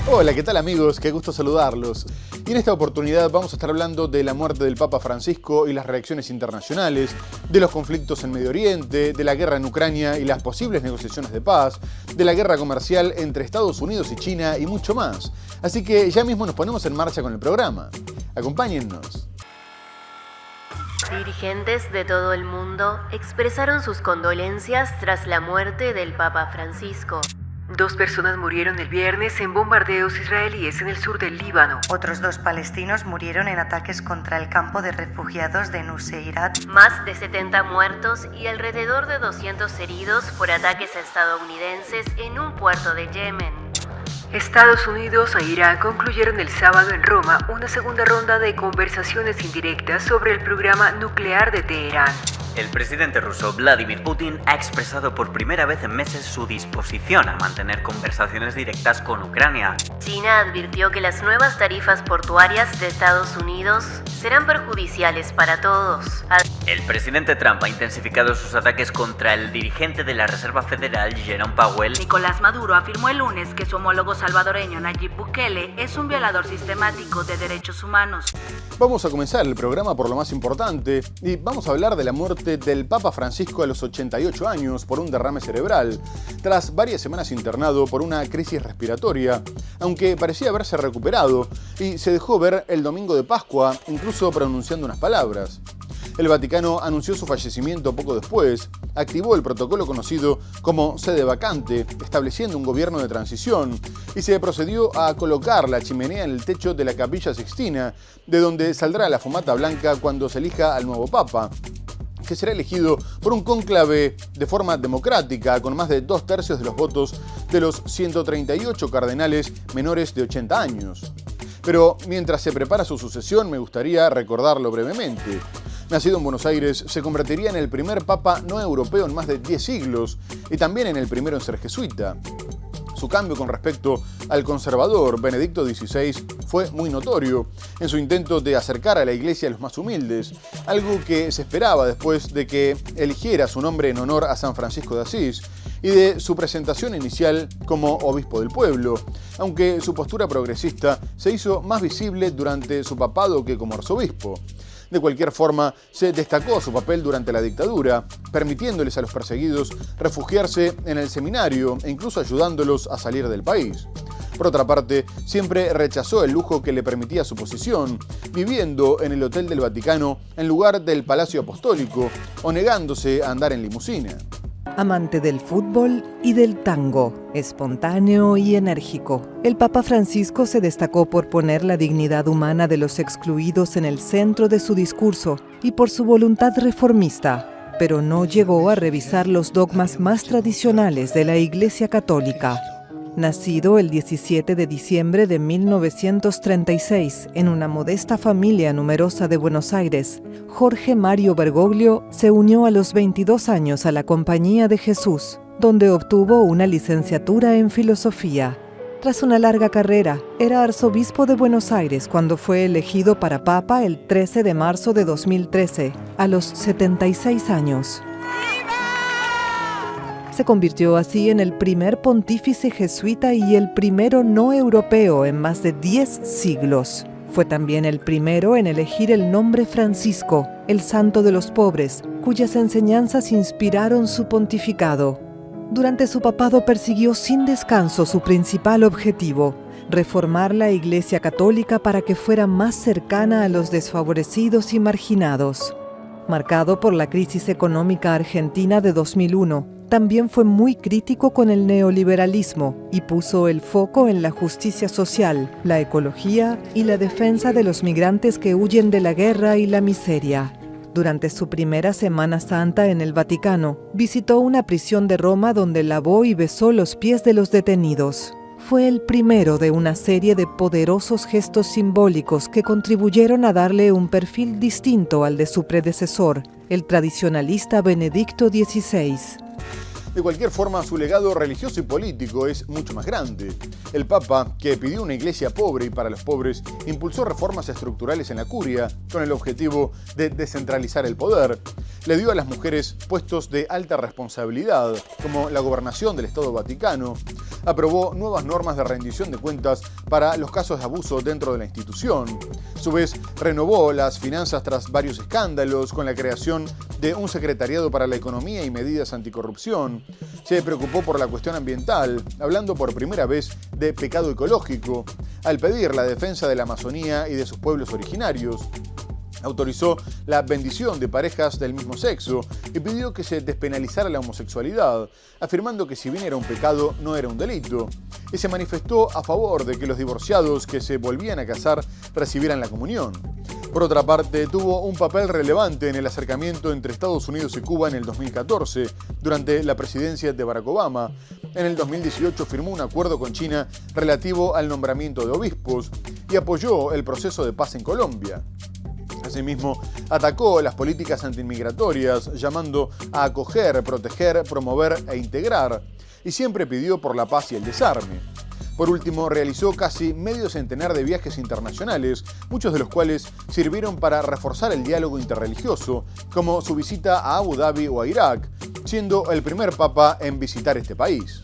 Hola, ¿qué tal amigos? Qué gusto saludarlos. Y en esta oportunidad vamos a estar hablando de la muerte del Papa Francisco y las reacciones internacionales, de los conflictos en Medio Oriente, de la guerra en Ucrania y las posibles negociaciones de paz, de la guerra comercial entre Estados Unidos y China y mucho más. Así que ya mismo nos ponemos en marcha con el programa. Acompáñennos. Dirigentes de todo el mundo expresaron sus condolencias tras la muerte del Papa Francisco. 2 personas murieron el viernes en bombardeos israelíes en el sur del Líbano. Otros 2 palestinos murieron en ataques contra el campo de refugiados de Nuseirat. Más de 70 muertos y alrededor de 200 heridos por ataques estadounidenses en un puerto de Yemen. Estados Unidos e Irán concluyeron el sábado en Roma una segunda ronda de conversaciones indirectas sobre el programa nuclear de Teherán. El presidente ruso Vladimir Putin ha expresado por primera vez en meses su disposición a mantener conversaciones directas con Ucrania. China advirtió que las nuevas tarifas portuarias de Estados Unidos serán perjudiciales para todos. El presidente Trump ha intensificado sus ataques contra el dirigente de la Reserva Federal, Jerome Powell. Nicolás Maduro afirmó el lunes que su homólogo salvadoreño Nayib Bukele es un violador sistemático de derechos humanos. Vamos a comenzar el programa por lo más importante y vamos a hablar de la muerte del Papa Francisco a los 88 años por un derrame cerebral, tras varias semanas internado por una crisis respiratoria, aunque parecía haberse recuperado y se dejó ver el domingo de Pascua, incluso pronunciando unas palabras. El Vaticano anunció su fallecimiento poco después, activó el protocolo conocido como sede vacante, estableciendo un gobierno de transición, y se procedió a colocar la chimenea en el techo de la Capilla Sixtina, de donde saldrá la fumata blanca cuando se elija al nuevo Papa, que será elegido por un cónclave de forma democrática, con más de 2/3 de los votos de los 138 cardenales menores de 80 años. Pero mientras se prepara su sucesión, me gustaría recordarlo brevemente. Nacido en Buenos Aires, se convertiría en el primer papa no europeo en más de 10 siglos y también en el primero en ser jesuita. Su cambio con respecto al conservador Benedicto XVI fue muy notorio en su intento de acercar a la Iglesia a los más humildes, algo que se esperaba después de que eligiera su nombre en honor a San Francisco de Asís y de su presentación inicial como obispo del pueblo, aunque su postura progresista se hizo más visible durante su papado que como arzobispo. De cualquier forma, se destacó su papel durante la dictadura, permitiéndoles a los perseguidos refugiarse en el seminario e incluso ayudándolos a salir del país. Por otra parte, siempre rechazó el lujo que le permitía su posición, viviendo en el Hotel del Vaticano en lugar del Palacio Apostólico o negándose a andar en limusina. Amante del fútbol y del tango, espontáneo y enérgico, el Papa Francisco se destacó por poner la dignidad humana de los excluidos en el centro de su discurso y por su voluntad reformista, pero no llegó a revisar los dogmas más tradicionales de la Iglesia Católica. Nacido el 17 de diciembre de 1936 en una modesta familia numerosa de Buenos Aires, Jorge Mario Bergoglio se unió a los 22 años a la Compañía de Jesús, donde obtuvo una licenciatura en filosofía. Tras una larga carrera, era arzobispo de Buenos Aires cuando fue elegido para papa el 13 de marzo de 2013, a los 76 años. Se convirtió así en el primer pontífice jesuita y el primero no europeo en más de 10 siglos. Fue también el primero en elegir el nombre Francisco, el santo de los pobres, cuyas enseñanzas inspiraron su pontificado. Durante su papado persiguió sin descanso su principal objetivo: reformar la Iglesia Católica para que fuera más cercana a los desfavorecidos y marginados. Marcado por la crisis económica argentina de 2001, también fue muy crítico con el neoliberalismo y puso el foco en la justicia social, la ecología y la defensa de los migrantes que huyen de la guerra y la miseria. Durante su primera Semana Santa en el Vaticano, visitó una prisión de Roma donde lavó y besó los pies de los detenidos. Fue el primero de una serie de poderosos gestos simbólicos que contribuyeron a darle un perfil distinto al de su predecesor, el tradicionalista Benedicto XVI. De cualquier forma, su legado religioso y político es mucho más grande. El Papa, que pidió una iglesia pobre y para los pobres, impulsó reformas estructurales en la curia con el objetivo de descentralizar el poder. Le dio a las mujeres puestos de alta responsabilidad, como la gobernación del Estado Vaticano. aprobó nuevas normas de rendición de cuentas para los casos de abuso dentro de la institución. A su vez, renovó las finanzas tras varios escándalos con la creación de un secretariado para la economía y medidas anticorrupción. Se preocupó por la cuestión ambiental, hablando por primera vez de pecado ecológico, al pedir la defensa de la Amazonía y de sus pueblos originarios. Autorizó la bendición de parejas del mismo sexo y pidió que se despenalizara la homosexualidad, afirmando que si bien era un pecado, no era un delito. Y se manifestó a favor de que los divorciados que se volvían a casar recibieran la comunión. Por otra parte, tuvo un papel relevante en el acercamiento entre Estados Unidos y Cuba en el 2014, durante la presidencia de Barack Obama. En el 2018 firmó un acuerdo con China relativo al nombramiento de obispos y apoyó el proceso de paz en Colombia. Asimismo, atacó las políticas antiinmigratorias, llamando a acoger, proteger, promover e integrar, y siempre pidió por la paz y el desarme. Por último, realizó casi medio centenar de viajes internacionales, muchos de los cuales sirvieron para reforzar el diálogo interreligioso, como su visita a Abu Dhabi o a Irak, siendo el primer papa en visitar este país.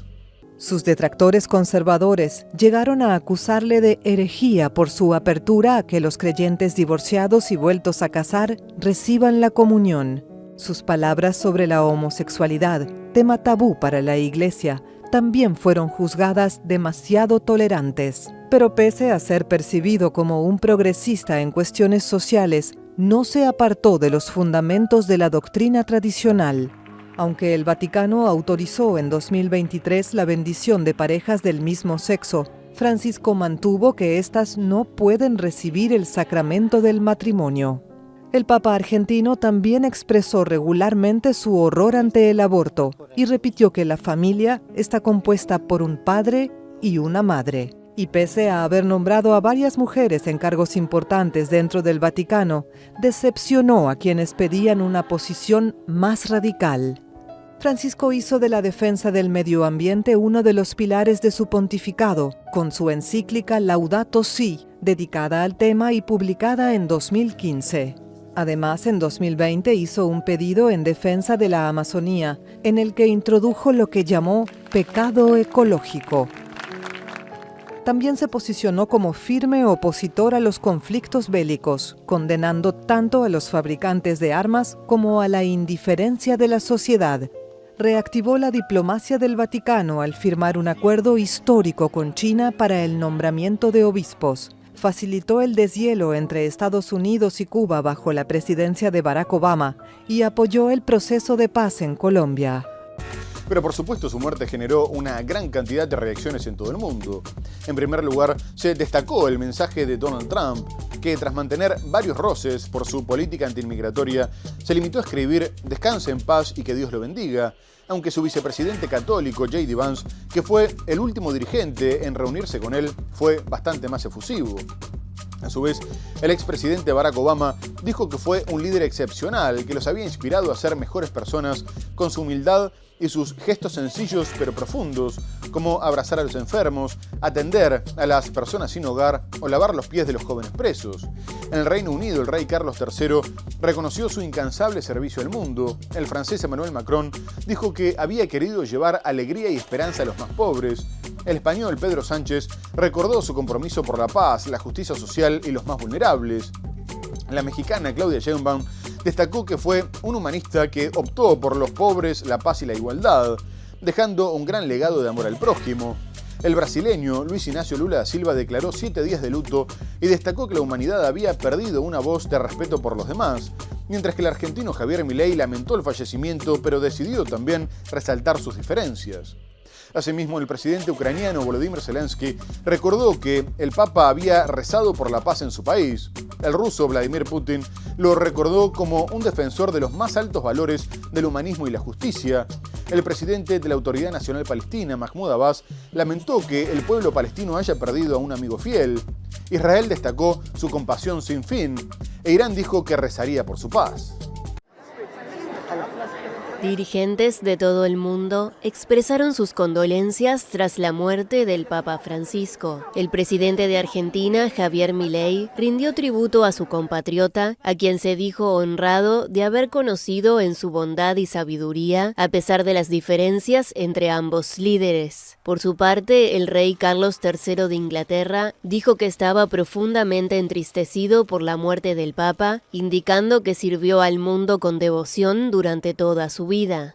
Sus detractores conservadores llegaron a acusarle de herejía por su apertura a que los creyentes divorciados y vueltos a casar reciban la comunión. Sus palabras sobre la homosexualidad, tema tabú para la Iglesia, también fueron juzgadas demasiado tolerantes. Pero pese a ser percibido como un progresista en cuestiones sociales, no se apartó de los fundamentos de la doctrina tradicional. Aunque el Vaticano autorizó en 2023 la bendición de parejas del mismo sexo, Francisco mantuvo que éstas no pueden recibir el sacramento del matrimonio. El Papa argentino también expresó regularmente su horror ante el aborto y repitió que la familia está compuesta por un padre y una madre. Y pese a haber nombrado a varias mujeres en cargos importantes dentro del Vaticano, decepcionó a quienes pedían una posición más radical. Francisco hizo de la defensa del medio ambiente uno de los pilares de su pontificado, con su encíclica Laudato Si, dedicada al tema y publicada en 2015. Además, en 2020 hizo un pedido en defensa de la Amazonía, en el que introdujo lo que llamó pecado ecológico. También se posicionó como firme opositor a los conflictos bélicos, condenando tanto a los fabricantes de armas como a la indiferencia de la sociedad. Reactivó la diplomacia del Vaticano al firmar un acuerdo histórico con China para el nombramiento de obispos. Facilitó el deshielo entre Estados Unidos y Cuba bajo la presidencia de Barack Obama y apoyó el proceso de paz en Colombia. Pero por supuesto su muerte generó una gran cantidad de reacciones en todo el mundo. En primer lugar, se destacó el mensaje de Donald Trump, que tras mantener varios roces por su política antiinmigratoria, se limitó a escribir «Descanse en paz y que Dios lo bendiga», aunque su vicepresidente católico, J.D. Vance, que fue el último dirigente en reunirse con él, fue bastante más efusivo. A su vez, el expresidente Barack Obama dijo que fue un líder excepcional, que los había inspirado a ser mejores personas con su humildad y sus gestos sencillos pero profundos, como abrazar a los enfermos, atender a las personas sin hogar o lavar los pies de los jóvenes presos. En el Reino Unido, el rey Carlos III reconoció su incansable servicio al mundo. El francés Emmanuel Macron dijo que había querido llevar alegría y esperanza a los más pobres. El español Pedro Sánchez recordó su compromiso por la paz, la justicia social y los más vulnerables. La mexicana Claudia Sheinbaum destacó que fue un humanista que optó por los pobres, la paz y la igualdad, dejando un gran legado de amor al prójimo. El brasileño Luis Ignacio Lula da Silva declaró 7 días de luto y destacó que la humanidad había perdido una voz de respeto por los demás, mientras que el argentino Javier Milei lamentó el fallecimiento, pero decidió también resaltar sus diferencias. Asimismo, el presidente ucraniano Volodymyr Zelensky recordó que el Papa había rezado por la paz en su país. El ruso Vladimir Putin lo recordó como un defensor de los más altos valores del humanismo y la justicia. El presidente de la Autoridad Nacional Palestina, Mahmoud Abbas, lamentó que el pueblo palestino haya perdido a un amigo fiel. Israel destacó su compasión sin fin, e Irán dijo que rezaría por su paz. Dirigentes de todo el mundo expresaron sus condolencias tras la muerte del Papa Francisco. El presidente de Argentina, Javier Milei, rindió tributo a su compatriota, a quien se dijo honrado de haber conocido en su bondad y sabiduría, a pesar de las diferencias entre ambos líderes. Por su parte, el rey Carlos III de Inglaterra dijo que estaba profundamente entristecido por la muerte del Papa, indicando que sirvió al mundo con devoción durante toda su vida.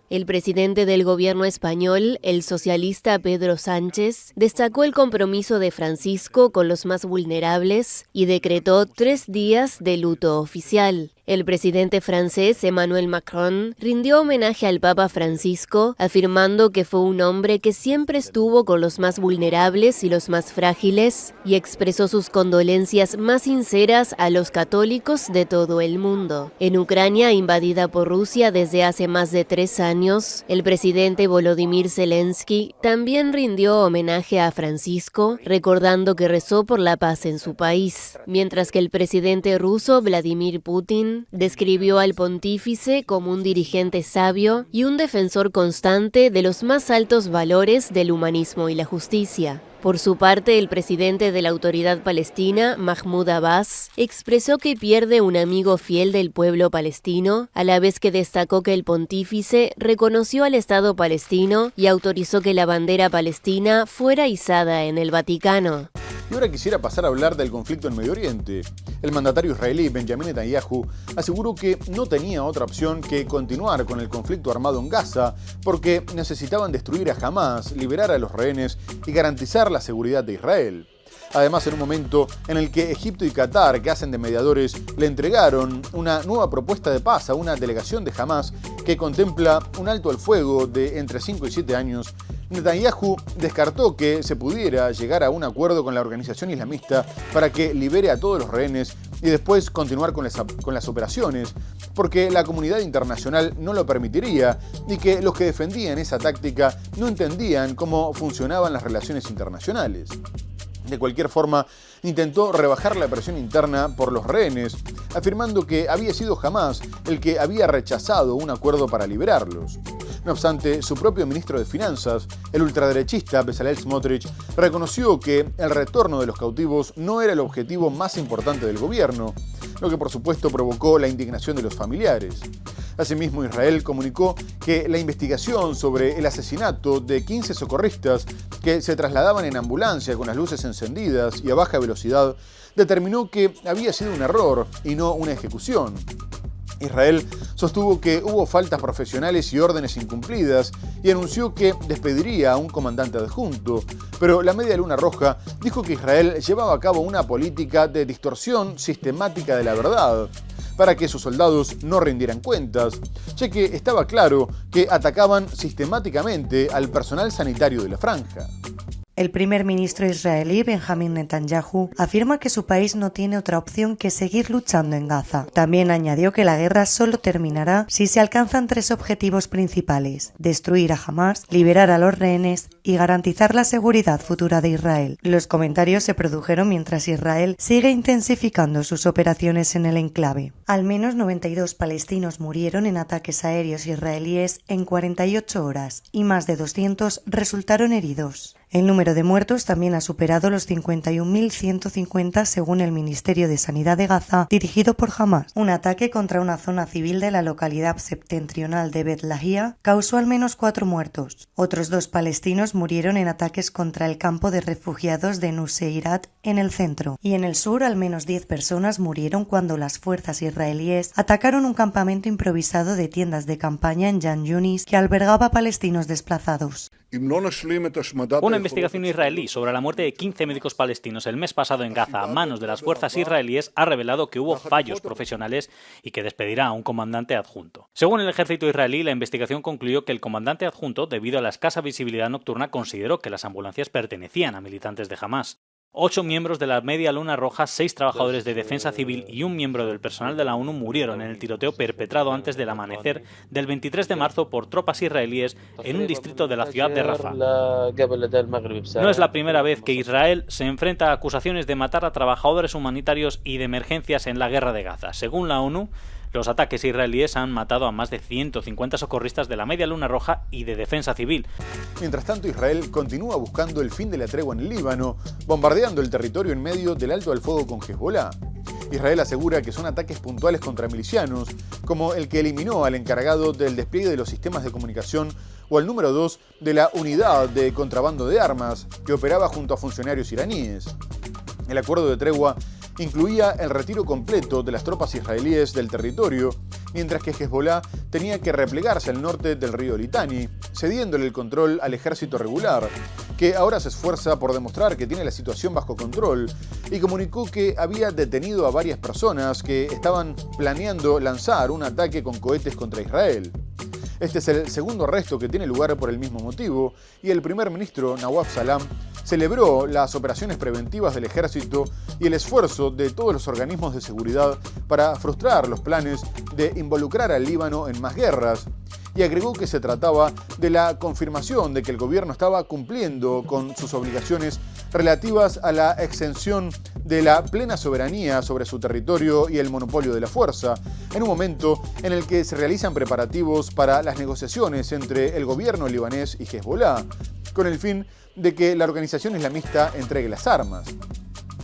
El presidente del gobierno español, el socialista Pedro Sánchez, destacó el compromiso de Francisco con los más vulnerables y decretó 3 días de luto oficial. El presidente francés Emmanuel Macron rindió homenaje al Papa Francisco, afirmando que fue un hombre que siempre estuvo con los más vulnerables y los más frágiles, y expresó sus condolencias más sinceras a los católicos de todo el mundo. En Ucrania, invadida por Rusia desde hace más de 3 años, el presidente Volodymyr Zelensky también rindió homenaje a Francisco, recordando que rezó por la paz en su país, mientras que el presidente ruso Vladimir Putin describió al pontífice como un dirigente sabio y un defensor constante de los más altos valores del humanismo y la justicia. Por su parte, el presidente de la Autoridad Palestina, Mahmoud Abbas, expresó que pierde un amigo fiel del pueblo palestino, a la vez que destacó que el pontífice reconoció al Estado palestino y autorizó que la bandera palestina fuera izada en el Vaticano. Y ahora quisiera pasar a hablar del conflicto en Medio Oriente. El mandatario israelí Benjamin Netanyahu aseguró que no tenía otra opción que continuar con el conflicto armado en Gaza porque necesitaban destruir a Hamás, liberar a los rehenes y garantizar la seguridad de Israel. Además, en un momento en el que Egipto y Qatar, que hacen de mediadores, le entregaron una nueva propuesta de paz a una delegación de Hamás que contempla un alto al fuego de entre 5 y 7 años, Netanyahu descartó que se pudiera llegar a un acuerdo con la organización islamista para que libere a todos los rehenes y después continuar con las operaciones, porque la comunidad internacional no lo permitiría y que los que defendían esa táctica no entendían cómo funcionaban las relaciones internacionales. De cualquier forma, intentó rebajar la presión interna por los rehenes, afirmando que había sido Hamás el que había rechazado un acuerdo para liberarlos. No obstante, su propio ministro de Finanzas, el ultraderechista Bezalel Smotrich, reconoció que el retorno de los cautivos no era el objetivo más importante del gobierno, lo que por supuesto provocó la indignación de los familiares. Asimismo, Israel comunicó que la investigación sobre el asesinato de 15 socorristas que se trasladaban en ambulancia con las luces encendidas y a baja velocidad determinó que había sido un error y no una ejecución. Israel sostuvo que hubo faltas profesionales y órdenes incumplidas y anunció que despediría a un comandante adjunto, pero la Media Luna Roja dijo que Israel llevaba a cabo una política de distorsión sistemática de la verdad para que sus soldados no rindieran cuentas, ya que estaba claro que atacaban sistemáticamente al personal sanitario de la franja. El primer ministro israelí, Benjamin Netanyahu, afirma que su país no tiene otra opción que seguir luchando en Gaza. También añadió que la guerra solo terminará si se alcanzan 3 objetivos principales: destruir a Hamás, liberar a los rehenes y garantizar la seguridad futura de Israel. Los comentarios se produjeron mientras Israel sigue intensificando sus operaciones en el enclave. Al menos 92 palestinos murieron en ataques aéreos israelíes en 48 horas y más de 200 resultaron heridos. El número de muertos también ha superado los 51.150 según el Ministerio de Sanidad de Gaza, dirigido por Hamás. Un ataque contra una zona civil de la localidad septentrional de Bet Lahia causó al menos 4 muertos. Otros 2 palestinos murieron en ataques contra el campo de refugiados de Nuseirat en el centro. Y en el sur, al menos 10 personas murieron cuando las fuerzas israelíes atacaron un campamento improvisado de tiendas de campaña en Jan Yunis que albergaba palestinos desplazados. Una investigación israelí sobre la muerte de 15 médicos palestinos el mes pasado en Gaza a manos de las fuerzas israelíes ha revelado que hubo fallos profesionales y que despedirá a un comandante adjunto. Según el ejército israelí, la investigación concluyó que el comandante adjunto, debido a la escasa visibilidad nocturna, consideró que las ambulancias pertenecían a militantes de Hamás. 8 miembros de la Media Luna Roja, 6 trabajadores de defensa civil y un miembro del personal de la ONU murieron en el tiroteo perpetrado antes del amanecer del 23 de marzo por tropas israelíes en un distrito de la ciudad de Rafah. No es la primera vez que Israel se enfrenta a acusaciones de matar a trabajadores humanitarios y de emergencias en la guerra de Gaza. Según la ONU, Los ataques israelíes han matado a más de 150 socorristas de la Media Luna Roja y de Defensa Civil. Mientras tanto, Israel continúa buscando el fin de la tregua en el Líbano, bombardeando el territorio en medio del alto al fuego con Hezbolá. Israel asegura que son ataques puntuales contra milicianos, como el que eliminó al encargado del despliegue de los sistemas de comunicación o al número 2 de la unidad de contrabando de armas, que operaba junto a funcionarios iraníes. El acuerdo de tregua incluía el retiro completo de las tropas israelíes del territorio, mientras que Hezbolá tenía que replegarse al norte del río Litani, cediéndole el control al ejército regular, que ahora se esfuerza por demostrar que tiene la situación bajo control, y comunicó que había detenido a varias personas que estaban planeando lanzar un ataque con cohetes contra Israel. Este es el segundo arresto que tiene lugar por el mismo motivo, y el primer ministro Nawaf Salam celebró las operaciones preventivas del ejército y el esfuerzo de todos los organismos de seguridad para frustrar los planes de involucrar al Líbano en más guerras, y agregó que se trataba de la confirmación de que el gobierno estaba cumpliendo con sus obligaciones relativas a la exención de la plena soberanía sobre su territorio y el monopolio de la fuerza, en un momento en el que se realizan preparativos para las negociaciones entre el gobierno libanés y Hezbolá, con el fin de que la organización islamista entregue las armas.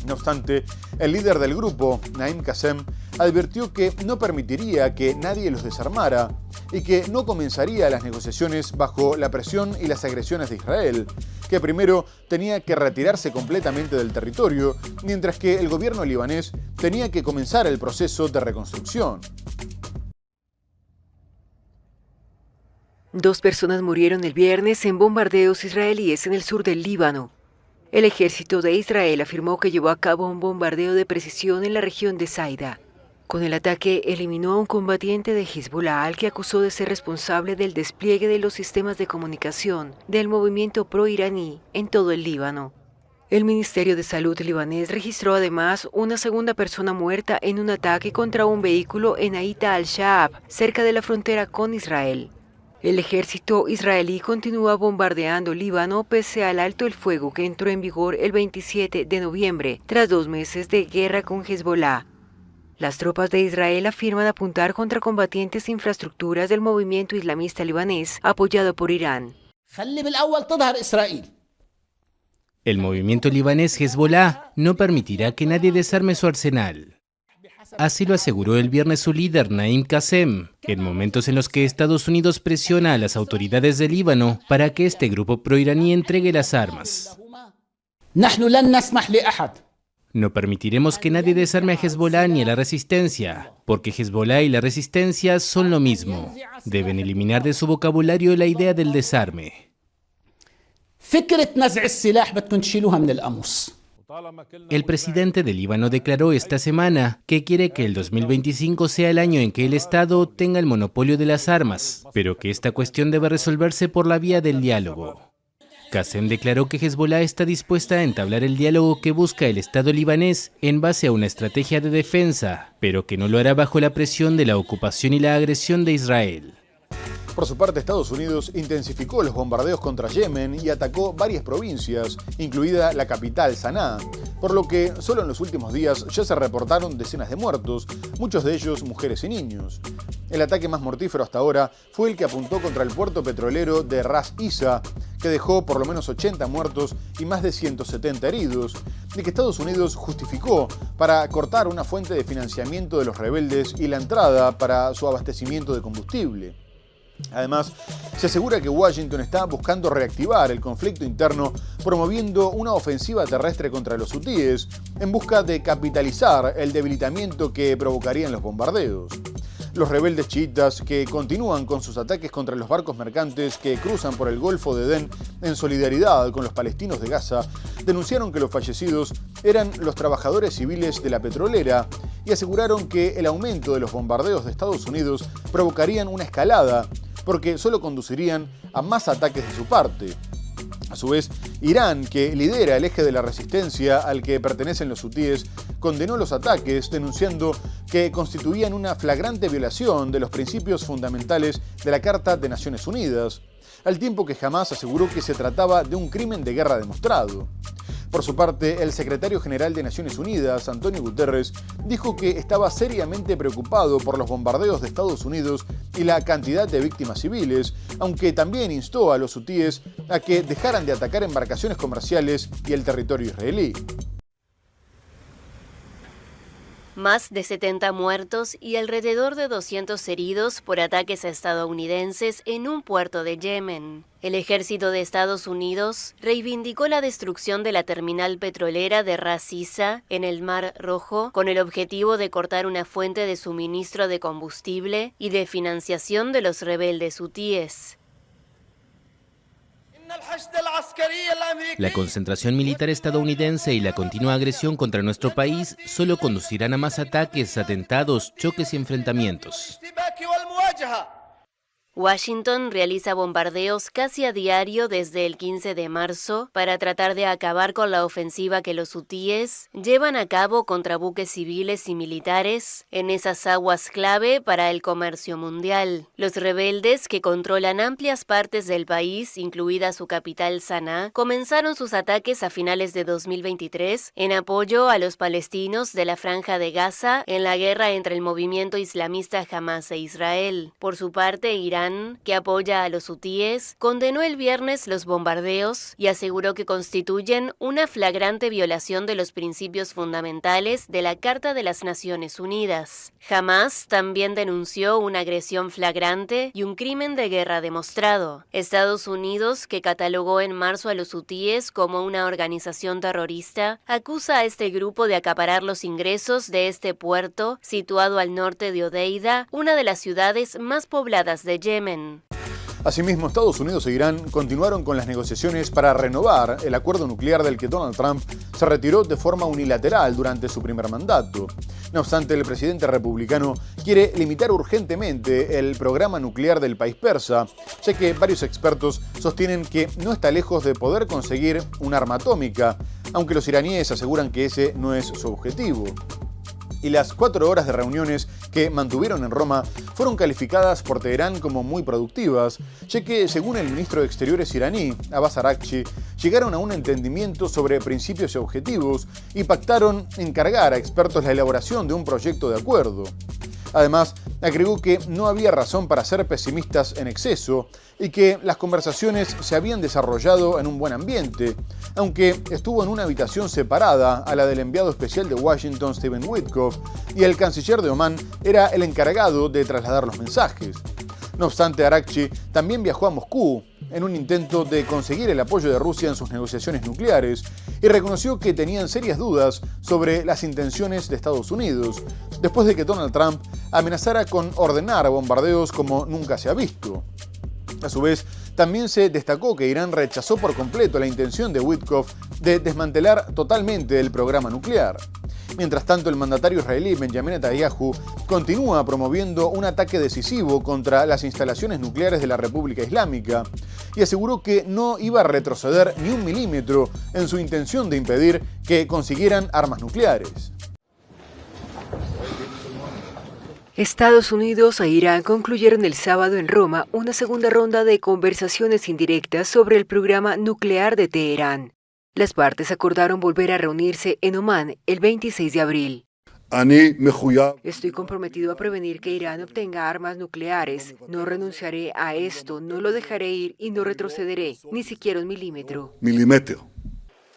No obstante, el líder del grupo, Naim Qassem, advirtió que no permitiría que nadie los desarmara y que no comenzaría las negociaciones bajo la presión y las agresiones de Israel, que primero tenía que retirarse completamente del territorio, mientras que el gobierno libanés tenía que comenzar el proceso de reconstrucción. 2 personas murieron el viernes en bombardeos israelíes en el sur del Líbano. El ejército de Israel afirmó que llevó a cabo un bombardeo de precisión en la región de Saida. Con el ataque eliminó a un combatiente de Hezbolá al que acusó de ser responsable del despliegue de los sistemas de comunicación del movimiento pro-iraní en todo el Líbano. El Ministerio de Salud libanés registró además una segunda persona muerta en un ataque contra un vehículo en Aita al-Shaab, cerca de la frontera con Israel. El ejército israelí continúa bombardeando Líbano pese al alto el fuego que entró en vigor el 27 de noviembre, tras 2 meses de guerra con Hezbolá. Las tropas de Israel afirman apuntar contra combatientes e infraestructuras del movimiento islamista libanés apoyado por Irán. El movimiento libanés Hezbolá no permitirá que nadie desarme su arsenal. Así lo aseguró el viernes su líder, Naim Qassem, en momentos en los que Estados Unidos presiona a las autoridades del Líbano para que este grupo proiraní entregue las armas. No permitiremos que nadie desarme a Hezbolá ni a la resistencia, porque Hezbolá y la resistencia son lo mismo. Deben eliminar de su vocabulario la idea del desarme. El presidente del Líbano declaró esta semana que quiere que el 2025 sea el año en que el Estado tenga el monopolio de las armas, pero que esta cuestión debe resolverse por la vía del diálogo. Qassem declaró que Hezbolá está dispuesta a entablar el diálogo que busca el Estado libanés en base a una estrategia de defensa, pero que no lo hará bajo la presión de la ocupación y la agresión de Israel. Por su parte, Estados Unidos intensificó los bombardeos contra Yemen y atacó varias provincias, incluida la capital, Saná, por lo que solo en los últimos días ya se reportaron decenas de muertos, muchos de ellos mujeres y niños. El ataque más mortífero hasta ahora fue el que apuntó contra el puerto petrolero de Ras Isa, que dejó por lo menos 80 muertos y más de 170 heridos, y que Estados Unidos justificó para cortar una fuente de financiamiento de los rebeldes y la entrada para su abastecimiento de combustible. Además, se asegura que Washington está buscando reactivar el conflicto interno promoviendo una ofensiva terrestre contra los hutíes en busca de capitalizar el debilitamiento que provocarían los bombardeos. Los rebeldes chiitas, que continúan con sus ataques contra los barcos mercantes que cruzan por el Golfo de Edén en solidaridad con los palestinos de Gaza, denunciaron que los fallecidos eran los trabajadores civiles de la petrolera y aseguraron que el aumento de los bombardeos de Estados Unidos provocarían una escalada, porque solo conducirían a más ataques de su parte. A su vez, Irán, que lidera el eje de la resistencia al que pertenecen los hutíes, condenó los ataques, denunciando que constituían una flagrante violación de los principios fundamentales de la Carta de Naciones Unidas, al tiempo que Hamás aseguró que se trataba de un crimen de guerra demostrado. Por su parte, el secretario general de Naciones Unidas, Antonio Guterres, dijo que estaba seriamente preocupado por los bombardeos de Estados Unidos y la cantidad de víctimas civiles, aunque también instó a los hutíes a que dejaran de atacar embarcaciones comerciales y el territorio israelí. Más de 70 muertos y alrededor de 200 heridos por ataques estadounidenses en un puerto de Yemen. El ejército de Estados Unidos reivindicó la destrucción de la terminal petrolera de Ras Issa en el Mar Rojo con el objetivo de cortar una fuente de suministro de combustible y de financiación de los rebeldes hutíes. La concentración militar estadounidense y la continua agresión contra nuestro país solo conducirán a más ataques, atentados, choques y enfrentamientos. Washington realiza bombardeos casi a diario desde el 15 de marzo para tratar de acabar con la ofensiva que los hutíes llevan a cabo contra buques civiles y militares en esas aguas clave para el comercio mundial. Los rebeldes, que controlan amplias partes del país, incluida su capital Saná, comenzaron sus ataques a finales de 2023 en apoyo a los palestinos de la Franja de Gaza en la guerra entre el movimiento islamista Hamas e Israel. Por su parte, Irán, que apoya a los hutíes, condenó el viernes los bombardeos y aseguró que constituyen una flagrante violación de los principios fundamentales de la Carta de las Naciones Unidas. Hamas también denunció una agresión flagrante y un crimen de guerra demostrado. Estados Unidos, que catalogó en marzo a los hutíes como una organización terrorista, acusa a este grupo de acaparar los ingresos de este puerto situado al norte de Odeida, una de las ciudades más pobladas de Yemen. Asimismo, Estados Unidos e Irán continuaron con las negociaciones para renovar el acuerdo nuclear del que Donald Trump se retiró de forma unilateral durante su primer mandato. No obstante, el presidente republicano quiere limitar urgentemente el programa nuclear del país persa, ya que varios expertos sostienen que no está lejos de poder conseguir un arma atómica, aunque los iraníes aseguran que ese no es su objetivo. Y las 4 horas de reuniones que mantuvieron en Roma fueron calificadas por Teherán como muy productivas, ya que, según el ministro de Exteriores iraní, Abbas Araghchi, llegaron a un entendimiento sobre principios y objetivos y pactaron encargar a expertos la elaboración de un proyecto de acuerdo. Además, agregó que no había razón para ser pesimistas en exceso y que las conversaciones se habían desarrollado en un buen ambiente, aunque estuvo en una habitación separada a la del enviado especial de Washington, Stephen Witkoff, y el canciller de Omán era el encargado de trasladar los mensajes. No obstante, Araghchi también viajó a Moscú en un intento de conseguir el apoyo de Rusia en sus negociaciones nucleares y reconoció que tenían serias dudas sobre las intenciones de Estados Unidos, después de que Donald Trump amenazara con ordenar bombardeos como nunca se ha visto. A su vez, también se destacó que Irán rechazó por completo la intención de Witkoff de desmantelar totalmente el programa nuclear. Mientras tanto, el mandatario israelí Benjamin Netanyahu continúa promoviendo un ataque decisivo contra las instalaciones nucleares de la República Islámica y aseguró que no iba a retroceder ni un milímetro en su intención de impedir que consiguieran armas nucleares. Estados Unidos e Irán concluyeron el sábado en Roma una segunda ronda de conversaciones indirectas sobre el programa nuclear de Teherán. Las partes acordaron volver a reunirse en Omán el 26 de abril. Estoy comprometido a prevenir que Irán obtenga armas nucleares. No renunciaré a esto, no lo dejaré ir y no retrocederé, ni siquiera un milímetro.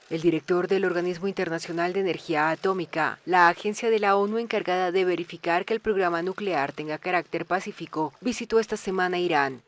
El director del Organismo Internacional de Energía Atómica, la agencia de la ONU encargada de verificar que el programa nuclear tenga carácter pacífico, visitó esta semana Irán.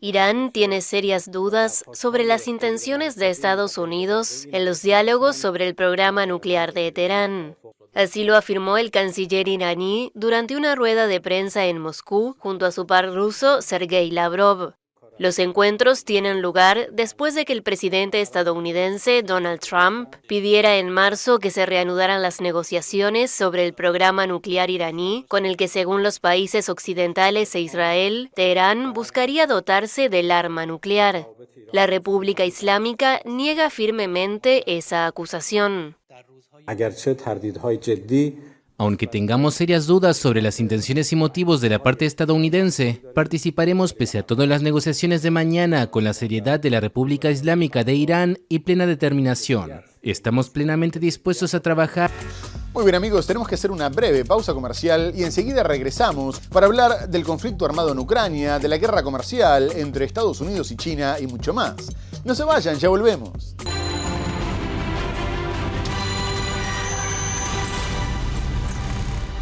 Irán tiene serias dudas sobre las intenciones de Estados Unidos en los diálogos sobre el programa nuclear de Teherán. Así lo afirmó el canciller iraní durante una rueda de prensa en Moscú junto a su par ruso Sergei Lavrov. Los encuentros tienen lugar después de que el presidente estadounidense Donald Trump pidiera en marzo que se reanudaran las negociaciones sobre el programa nuclear iraní, con el que, según los países occidentales e Israel, Teherán buscaría dotarse del arma nuclear. La República Islámica niega firmemente esa acusación. Aunque tengamos serias dudas sobre las intenciones y motivos de la parte estadounidense, participaremos pese a todo en las negociaciones de mañana con la seriedad de la República Islámica de Irán y plena determinación. Estamos plenamente dispuestos a trabajar. Muy bien amigos, tenemos que hacer una breve pausa comercial y enseguida regresamos para hablar del conflicto armado en Ucrania, de la guerra comercial entre Estados Unidos y China y mucho más. No se vayan, ya volvemos.